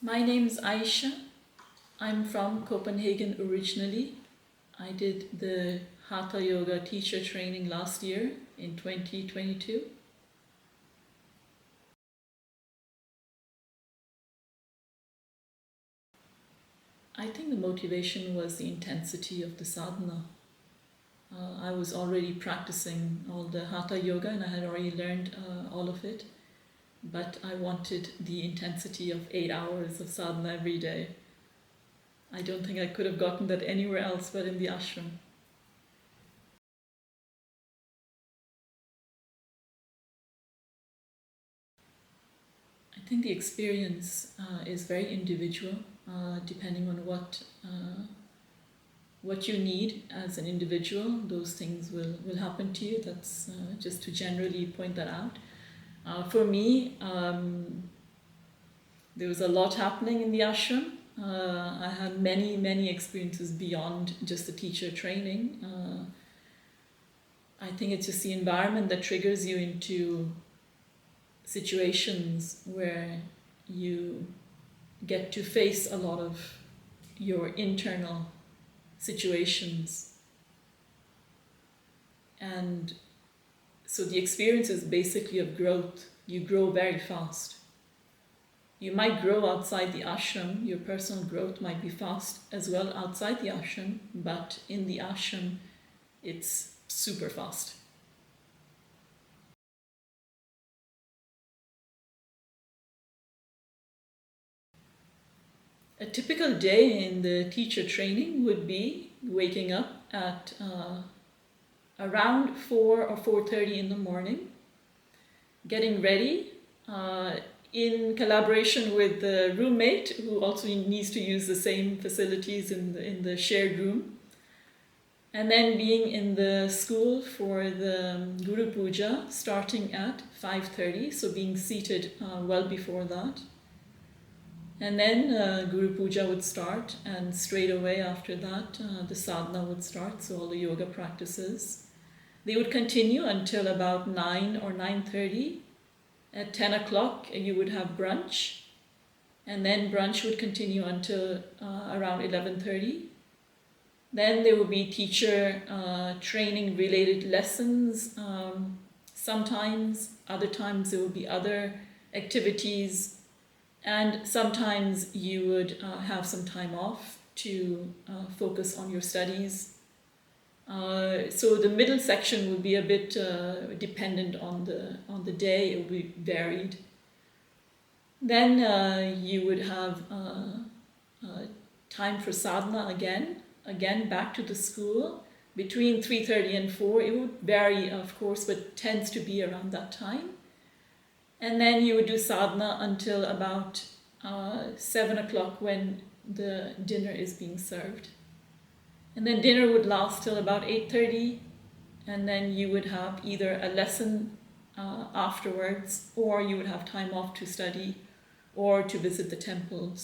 My name's Aysha. I'm from Copenhagen originally. I did the Hatha Yoga Teacher training last year in 2022. I think the motivation was the intensity of the sadhana. I was already practicing all the Hatha Yoga and I had already learned all of it. But I wanted the intensity of 8 hours of sadhana every day. I don't think I could have gotten that anywhere else but in the ashram. I think the experience is very individual, depending on what you need as an individual. Those things will happen to you. That's just to generally point that out. For me, there was a lot happening in the ashram. I had many experiences beyond just the teacher training. I think it's just the environment that triggers you into situations where you get to face a lot of your internal situations. And so the experience is basically of growth. You grow very fast. You might grow outside the ashram, your personal growth might be fast as well outside the ashram, but in the ashram it's super fast. A typical day in the teacher training would be waking up at around 4 or 4:30 in the morning, getting ready in collaboration with the roommate who also needs to use the same facilities in the shared room, and then being in the school for the Guru Puja starting at 5:30, so being seated well before that. And then Guru Puja would start, and straight away after that the sadhana would start, so all the yoga practices. They would continue until about 9 or 9:30. At 10 o'clock you would have brunch, and then brunch would continue until around 11:30. Then there would be teacher training related lessons. Sometimes, other times there would be other activities, and sometimes you would have some time off to focus on your studies. So the middle section would be a bit dependent on the day. It would be varied. Then you would have time for sadhana again back to the school between 3:30 and 4. It would vary, of course, but tends to be around that time. And then you would do sadhana until about 7 o'clock when the dinner is being served. And then dinner would last till about 8:30, and then you would have either a lesson afterwards, or you would have time off to study or to visit the temples.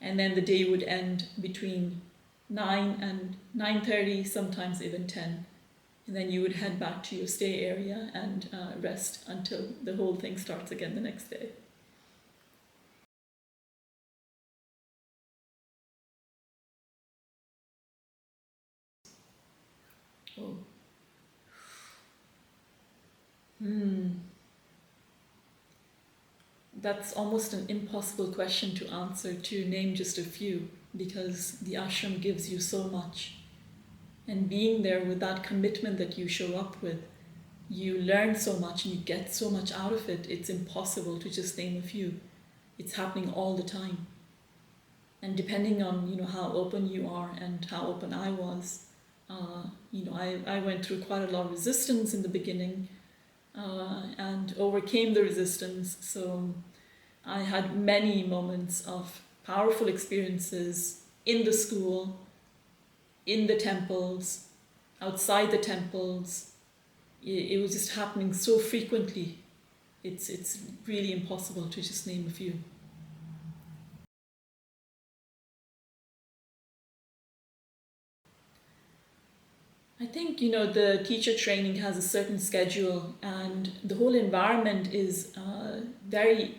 And then the day would end between 9 and 9:30, sometimes even 10. And then you would head back to your stay area and rest until the whole thing starts again the next day. Oh. That's almost an impossible question to answer, to name just a few, because the ashram gives you so much. And being there with that commitment that you show up with, you learn so much and you get so much out of it. It's impossible to just name a few. It's happening all the time. And depending on how open you are and how open I was, I went through quite a lot of resistance in the beginning and overcame the resistance. So I had many moments of powerful experiences in the school, in the temples, outside the temples. It was just happening so frequently. It's really impossible to just name a few. I think the teacher training has a certain schedule, and the whole environment is very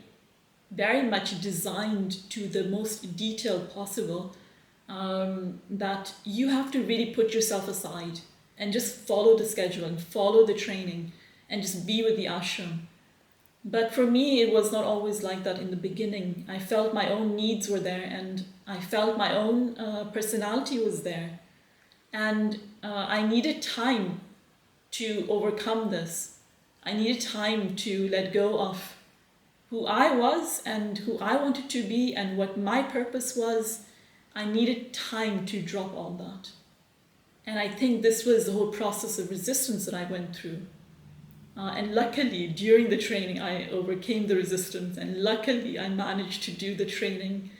very much designed to the most detail possible, that you have to really put yourself aside and just follow the schedule and follow the training and just be with the ashram. But for me, it was not always like that in the beginning. I felt my own needs were there, and I felt my own personality was there. And I needed time to overcome this. I needed time to let go of who I was and who I wanted to be and what my purpose was. I needed time to drop all that. And I think this was the whole process of resistance that I went through. And luckily, during the training, I overcame the resistance, and luckily, I managed to do the training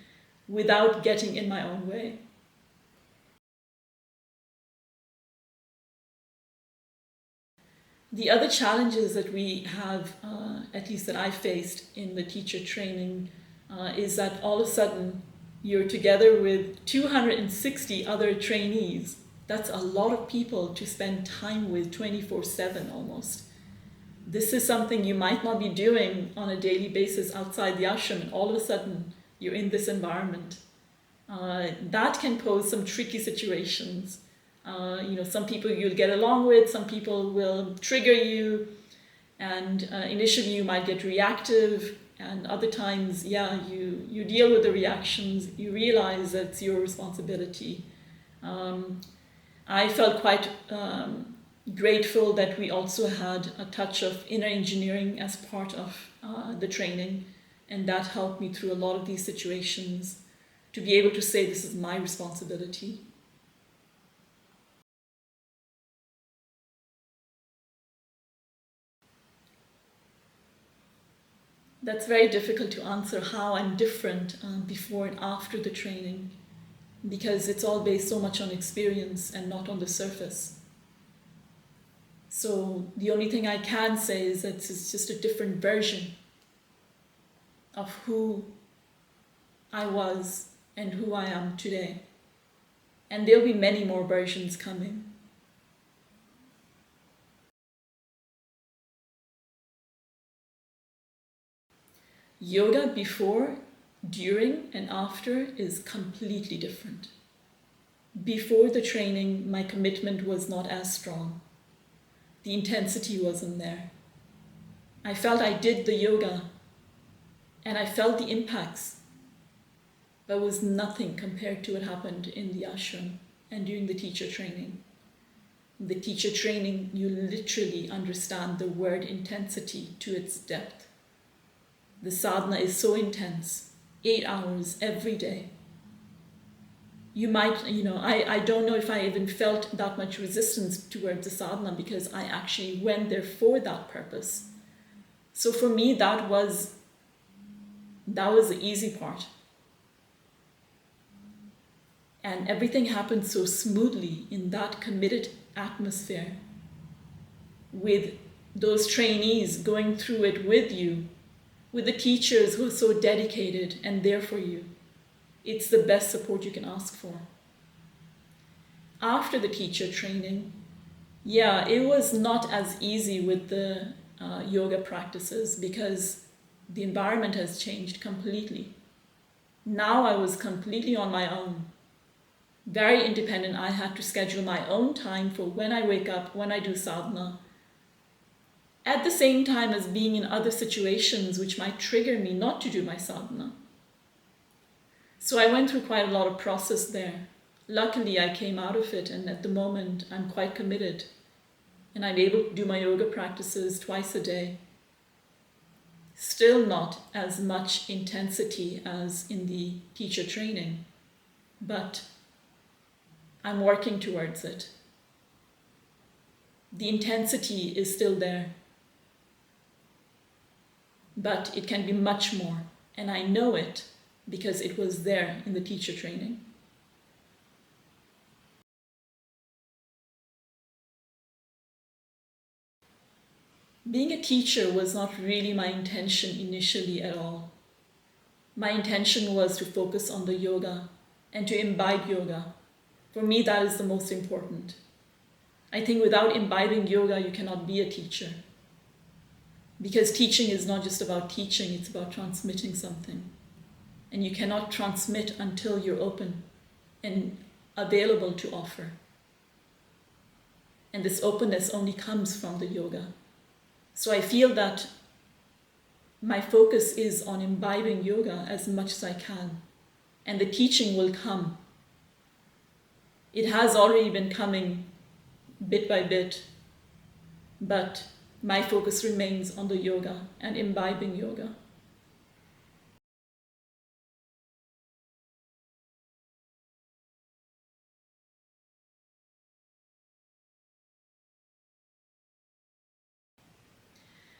without getting in my own way. The other challenges that we have, at least that I faced in the teacher training, is that all of a sudden you're together with 260 other trainees. That's a lot of people to spend time with 24/7 almost. This is something you might not be doing on a daily basis outside the ashram, and all of a sudden you're in this environment. That can pose some tricky situations. Some people you'll get along with, some people will trigger you, and initially you might get reactive, and other times, you deal with the reactions, you realize that it's your responsibility. I felt quite grateful that we also had a touch of inner engineering as part of the training, and that helped me through a lot of these situations to be able to say this is my responsibility. That's very difficult to answer how I'm different before and after the training, because it's all based so much on experience and not on the surface. So the only thing I can say is that it's just a different version of who I was and who I am today. And there'll be many more versions coming. Yoga before, during, and after is completely different. Before the training, my commitment was not as strong. The intensity wasn't there. I felt I did the yoga, and I felt the impacts, but it was nothing compared to what happened in the ashram and during the teacher training. In the teacher training, you literally understand the word intensity to its depth. The sadhana is so intense, 8 hours every day. You might, I don't know if I even felt that much resistance towards the sadhana because I actually went there for that purpose. So for me, that was the easy part. And everything happened so smoothly in that committed atmosphere, with those trainees going through it with you, with the teachers who are so dedicated and there for you. It's the best support you can ask for. After the teacher training, it was not as easy with the yoga practices because the environment has changed completely. Now I was completely on my own, very independent. I had to schedule my own time for when I wake up, when I do sadhana, at the same time as being in other situations which might trigger me not to do my sadhana. So I went through quite a lot of process there. Luckily, I came out of it, and at the moment, I'm quite committed. And I'm able to do my yoga practices twice a day. Still not as much intensity as in the teacher training, but I'm working towards it. The intensity is still there, but it can be much more, and I know it because it was there in the teacher training. Being a teacher was not really my intention initially at all. My intention was to focus on the yoga and to imbibe yoga. For me, that is the most important. I think without imbibing yoga, you cannot be a teacher. Because teaching is not just about teaching, it's about transmitting something. And you cannot transmit until you're open and available to offer. And this openness only comes from the yoga. So I feel that my focus is on imbibing yoga as much as I can. And the teaching will come. It has already been coming bit by bit, but my focus remains on the yoga and imbibing yoga.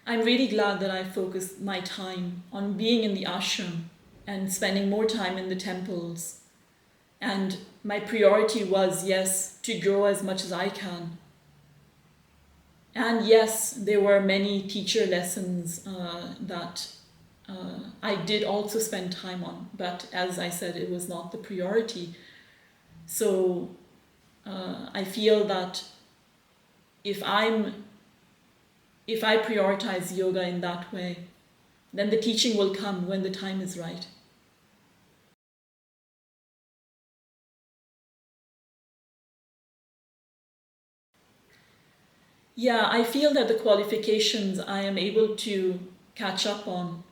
I'm really glad that I focused my time on being in the ashram and spending more time in the temples. And my priority was, yes, to grow as much as I can. And yes, there were many teacher lessons that I did also spend time on. But as I said, it was not the priority. So I feel that if I prioritize yoga in that way, then the teaching will come when the time is right. Yeah, I feel that the qualifications I am able to catch up on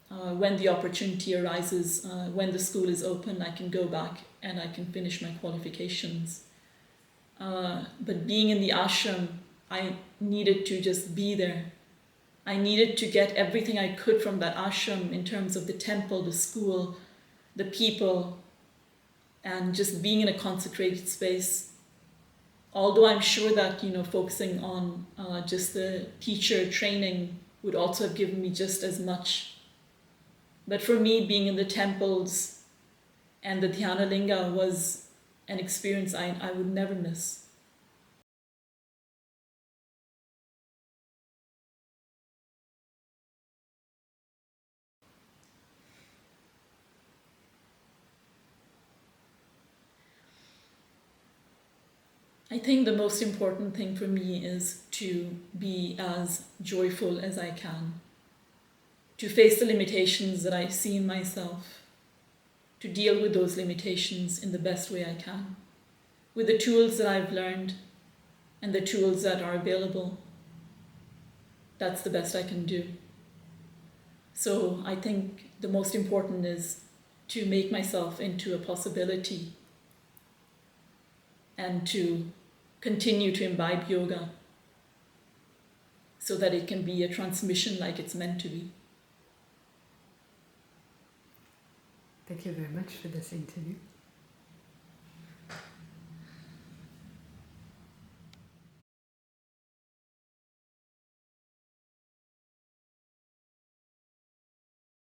when the opportunity arises, when the school is open, I can go back and I can finish my qualifications. But being in the ashram, I needed to just be there. I needed to get everything I could from that ashram in terms of the temple, the school, the people, and just being in a consecrated space. Although I'm sure that, focusing on just the teacher training would also have given me just as much. But for me, being in the temples and the Dhyana Linga was an experience I would never miss. I think the most important thing for me is to be as joyful as I can, to face the limitations that I see in myself, to deal with those limitations in the best way I can, with the tools that I've learned and the tools that are available. That's the best I can do. So I think the most important is to make myself into a possibility and to continue to imbibe yoga so that it can be a transmission like it's meant to be. Thank you very much for this interview.